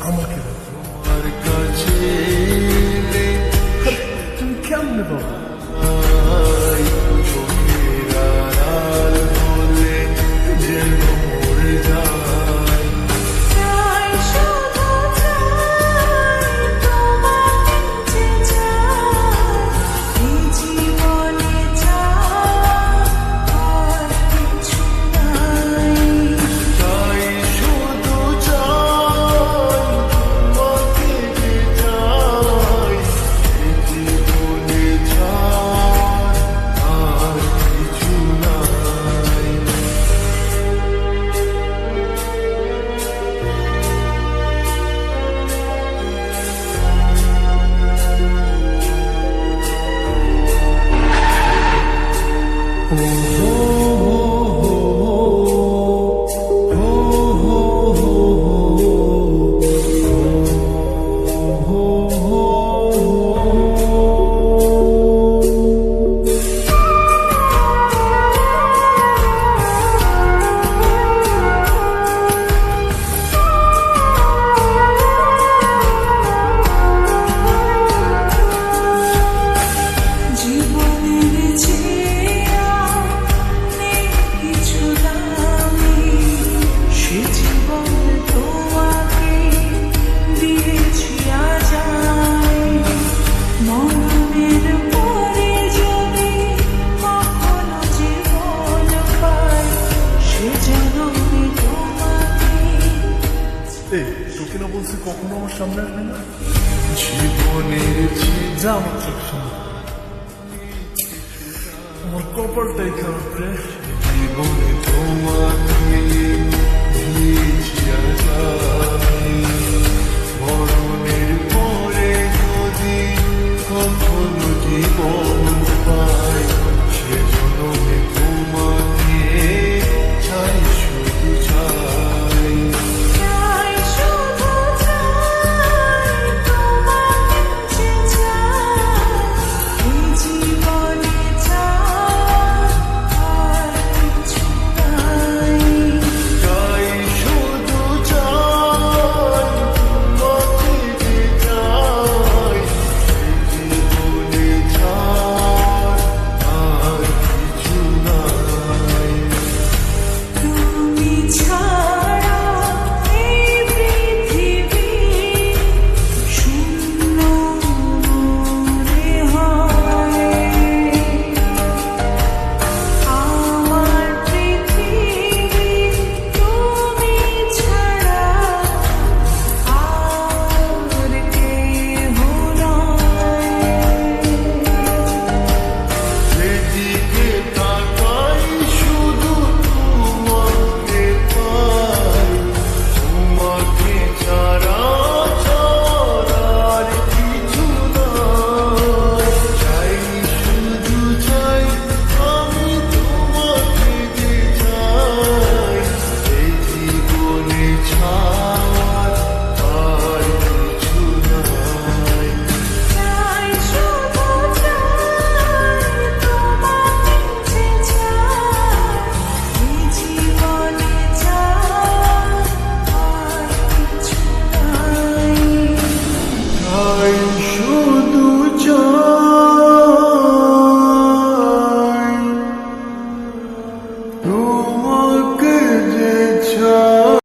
আমাকে আর কাছে তুমি কেমনে বাবা? চোখের আড়াল হলে যেন মরে যায়। চাই শুধু চাই তোমাকে চাই এই জীবনে চাই আর কিছু নাই। তাই শুধু চাই তোমাকে যে চাই এই জীবনে চাই আর কিছু নাই। জীবনের চেয়ে নেই কিছু দামি, সে জীবন তোমাকে দিয়েছি আজ আমি। মরণের পরে যদি কখনো জীবন পাই, সে জন্মে তোমাকে। এই তোকে না বলছি কখনো আমার সামনে আসবে না? জীবনের যা আমার চোখ সামনে। আমার কপালটাই খারাপ রে। জীবনে তোমাকে দিয়েছি আজ আমি। মরণের পরে যদি কখনো জীবন পাই, সে জন্মে তোমাকে চাই শুধু চাই। চাই শুধু চাই তোমাকে চাই এই জীবনে চাই আর কিছু নাই। তাই শুধু চাই তোমাকে যে চাই এই জীবনে চাই আর কিছু নাই। তুমি ছাড়া এই পৃথিবী শূন্য মনে হয়। আমার পৃথিবী তুমি ছাড়া আর কেহ নয়। সেদিকে তাকাই শুধু তোমাকে পাই, তোমাকে ছাড়া আর কিছু নাই। চাই শুধু চাই আমি তোমাকে যে চাই এই জীবনে ছাড় আর কিছু নাই। চাই শুধু চাই তোমাকে চাই এই জীবনে চাই আর কিছু নাই। তাই শুধু চাই তোমাকে যে চাই।